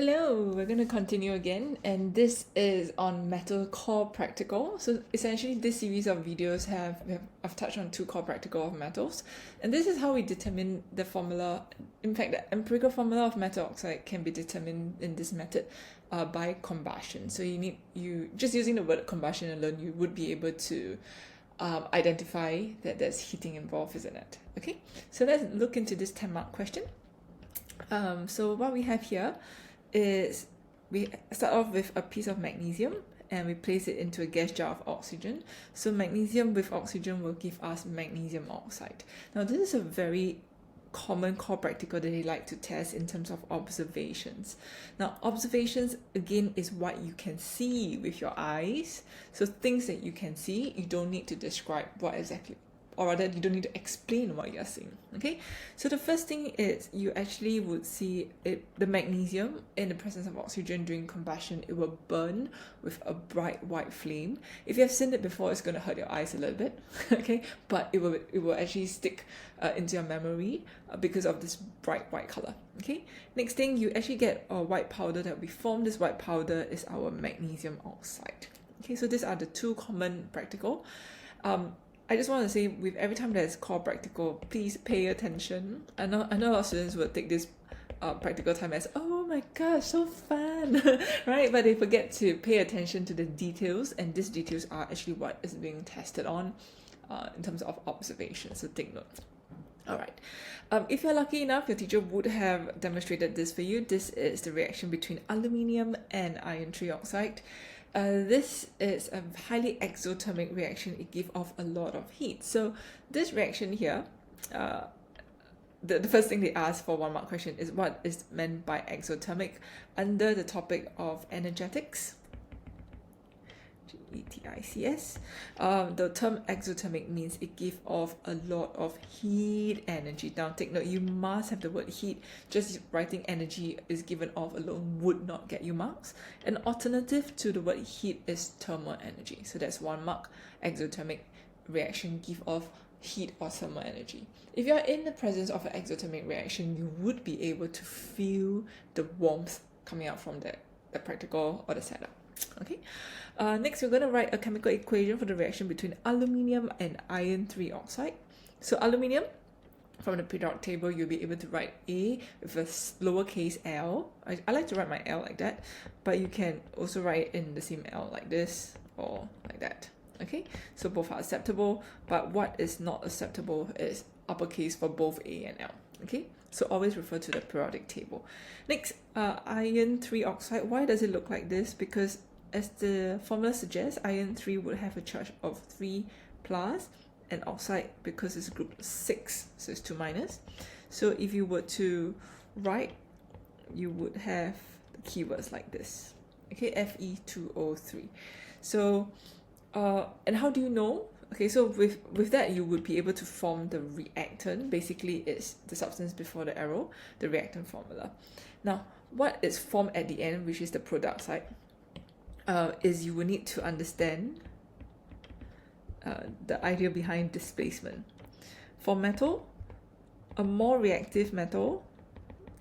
Hello, we're going to continue again, and this is on metal core practical. So essentially this series of videos I've touched on two core practical of metals, and this is how we determine the formula. In fact, the empirical formula of metal oxide can be determined in this method by combustion. So you just using the word combustion alone, you would be able to identify that there's heating involved, isn't it? Okay, so let's look into this 10-mark question. So what we have here is we start off with a piece of magnesium and we place it into a gas jar of oxygen. So magnesium with oxygen will give us magnesium oxide. Now this is a very common core practical that they like to test in terms of observations. Now observations again is what you can see with your eyes. So things that you can see, you don't need to describe what exactly, or rather you don't need to explain what you're seeing. Okay, so the first thing is you actually would see the magnesium in the presence of oxygen during combustion. It will burn with a bright white flame. If you have seen it before, it's going to hurt your eyes a little bit. Okay, but it will actually stick into your memory because of this bright white color. Okay, next thing, you actually get a white powder that we form. This white powder is our magnesium oxide. Okay, so these are the two common practical. I just want to say, with every time there's core practical, please pay attention. I know a lot of students will take this practical time as, oh my gosh, so fun, right? But they forget to pay attention to the details, and these details are actually what is being tested on in terms of observation, so take note. Alright, if you're lucky enough, your teacher would have demonstrated this for you. This is the reaction between aluminium and iron trioxide. This is a highly exothermic reaction. It gives off a lot of heat. So this reaction here, the first thing they ask for 1 mark question is what is meant by exothermic under the topic of energetics. ETICS. The term exothermic means it gives off a lot of heat energy. Now take note, you must have the word heat. Just writing energy is given off alone would not get you marks. An alternative to the word heat is thermal energy. So that's 1 mark. Exothermic reaction give off heat or thermal energy. If you're in the presence of an exothermic reaction, you would be able to feel the warmth coming out from the practical or the setup. Okay, next we're going to write a chemical equation for the reaction between aluminium and iron trioxide. So aluminium, from the periodic table, you'll be able to write A with a lowercase l. I like to write my L like that, but you can also write in the same L like this or like that. Okay, so both are acceptable, but what is not acceptable is uppercase for both A and L. Okay, so always refer to the periodic table. Next, iron trioxide. Why does it look like this? Because as the formula suggests, iron 3 would have a charge of 3 plus, and oxide, because it's group 6, so it's 2 minus. So if you were to write, you would have the keywords like this. Okay, Fe2O3. So, and how do you know? Okay, so with that, you would be able to form the reactant. Basically, it's the substance before the arrow, the reactant formula. Now, what is formed at the end, which is the product side, is you will need to understand the idea behind displacement. For metal, a more reactive metal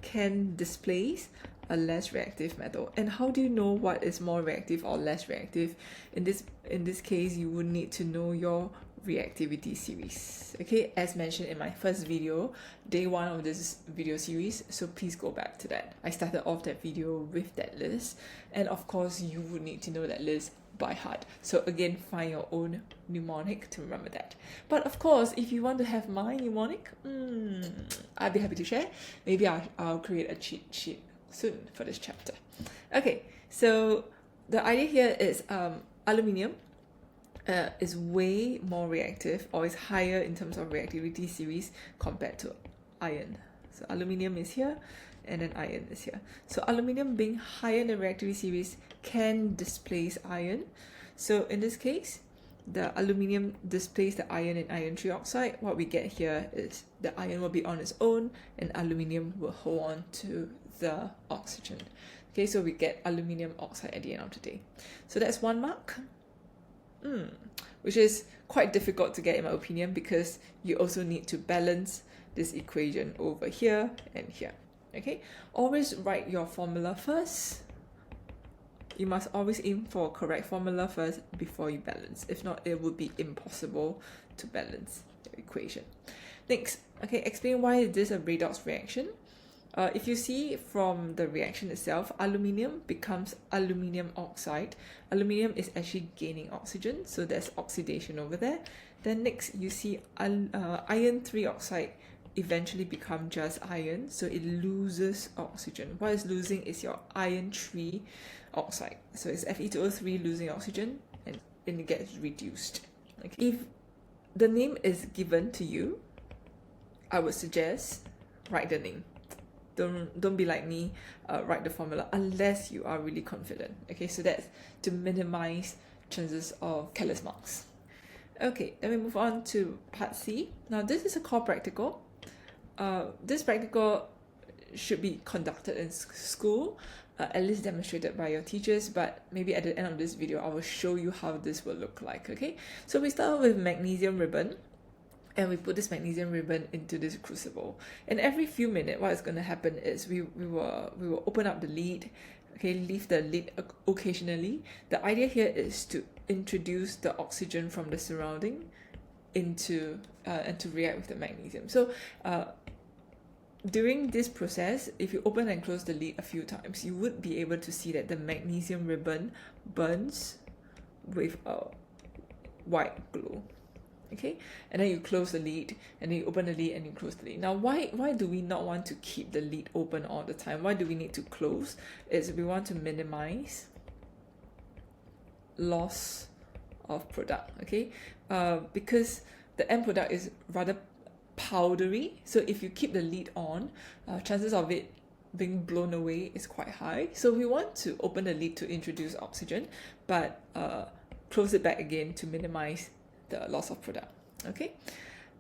can displace a less reactive metal. And how do you know what is more reactive or less reactive? In this case, you would need to know your reactivity series. Okay, as mentioned in my first video, day 1 of this video series, so please go back to that. I started off that video with that list, and of course you would need to know that list by heart. So again, find your own mnemonic to remember that. But of course, if you want to have my mnemonic, I'd be happy to share. Maybe I'll create a cheat sheet soon for this chapter. Okay, so the idea here is aluminium is way more reactive, or is higher in terms of reactivity series compared to iron. So aluminium is here and then iron is here. So aluminium being higher in the reactivity series can displace iron. So in this case, the aluminium displaces the iron in iron trioxide. What we get here is the iron will be on its own and aluminium will hold on to the oxygen. Okay, so we get aluminium oxide at the end of the day. So that's 1 mark. Which is quite difficult to get in my opinion, because you also need to balance this equation over here and here. Okay, always write your formula first. You must always aim for a correct formula first before you balance. If not, it would be impossible to balance the equation. Next, okay, explain why is this a redox reaction. If you see from the reaction itself, aluminium becomes aluminium oxide. Aluminium is actually gaining oxygen, so there's oxidation over there. Then next, you see iron 3 oxide eventually become just iron, so it loses oxygen. What is losing is your iron 3 oxide. So it's Fe2O3 losing oxygen, and it gets reduced. Okay. If the name is given to you, I would suggest write the name. Don't be like me, write the formula unless you are really confident. Okay, so that's to minimize chances of careless marks. Okay, then we move on to part C. Now this is a core practical. This practical should be conducted in school, at least demonstrated by your teachers, but maybe at the end of this video I will show you how this will look like. Okay, so we start with magnesium ribbon. And we put this magnesium ribbon into this crucible. And every few minutes, what is going to happen is we will open up the lid, okay, leave the lid occasionally. The idea here is to introduce the oxygen from the surrounding into and to react with the magnesium. So during this process, if you open and close the lid a few times, you would be able to see that the magnesium ribbon burns with a white glow. Okay, and then you close the lid, and then you open the lid and you close the lid. Now, why do we not want to keep the lid open all the time? Why do we need to close? Is we want to minimize loss of product. Okay, because the end product is rather powdery, so if you keep the lid on, chances of it being blown away is quite high. So we want to open the lid to introduce oxygen, but close it back again to minimize the loss of product. Okay,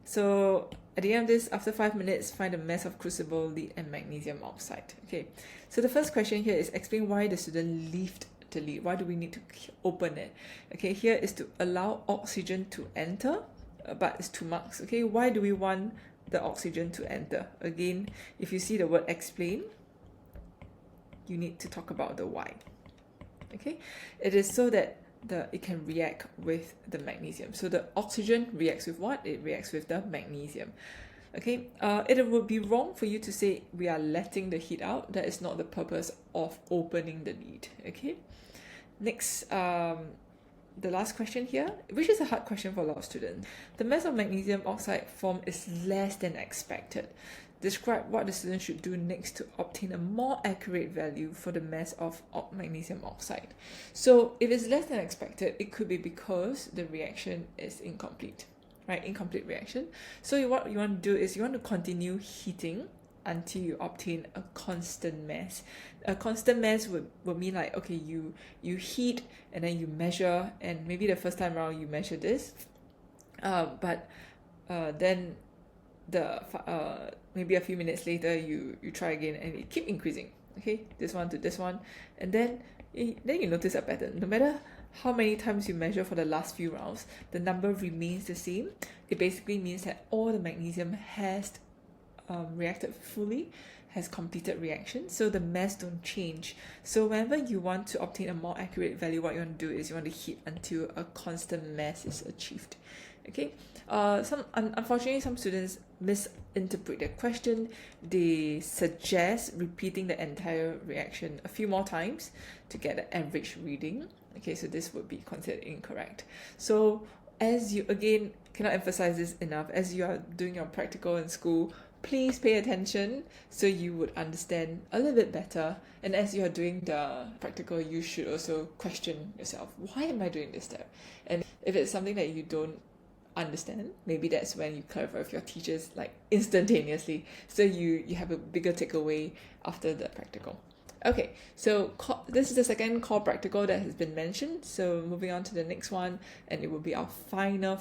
so at the end of this, after 5 minutes, find a mass of crucible, lid, and magnesium oxide. Okay, so the first question here is explain why the student left the lid. Why do we need to open it? Okay, here is to allow oxygen to enter, but it's 2 marks. Okay, why do we want the oxygen to enter? Again, if you see the word explain, you need to talk about the why. Okay, it is so that it can react with the magnesium. So the oxygen reacts with what? It reacts with the magnesium. Okay, it would be wrong for you to say we are letting the heat out. That is not the purpose of opening the lid. Okay, next, the last question here, which is a hard question for a lot of students. The mass of magnesium oxide formed is less than expected. Describe what the student should do next to obtain a more accurate value for the mass of magnesium oxide. So if it's less than expected, it could be because the reaction is incomplete, right? Incomplete reaction. So what you want to do is you want to continue heating until you obtain a constant mass. A constant mass would mean like, okay, you heat and then you measure, and maybe the first time around you measure this, but then maybe a few minutes later you try again and it keep increasing. Okay, this one to this one, and then you notice a pattern. No matter how many times you measure for the last few rounds, the number remains the same. It basically means that all the magnesium has reacted fully, has completed reaction, so the mass don't change. So whenever you want to obtain a more accurate value, what you want to do is you want to heat until a constant mass is achieved. Okay, unfortunately some students misinterpret their question. They suggest repeating the entire reaction a few more times to get the average reading. Okay, so this would be considered incorrect. So as you, again, cannot emphasize this enough, as you are doing your practical in school, please pay attention so you would understand a little bit better. And as you are doing the practical, you should also question yourself, why am I doing this step? And if it's something that you don't understand, maybe that's when you clarify with your teachers like instantaneously, so you have a bigger takeaway after the practical. Okay, so this is the second core practical that has been mentioned. So moving on to the next one, and it will be our final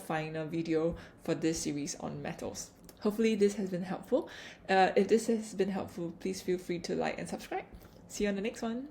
video for this series on metals. Hopefully this has been helpful. If this has been helpful, please feel free to like and subscribe. See you on the next one.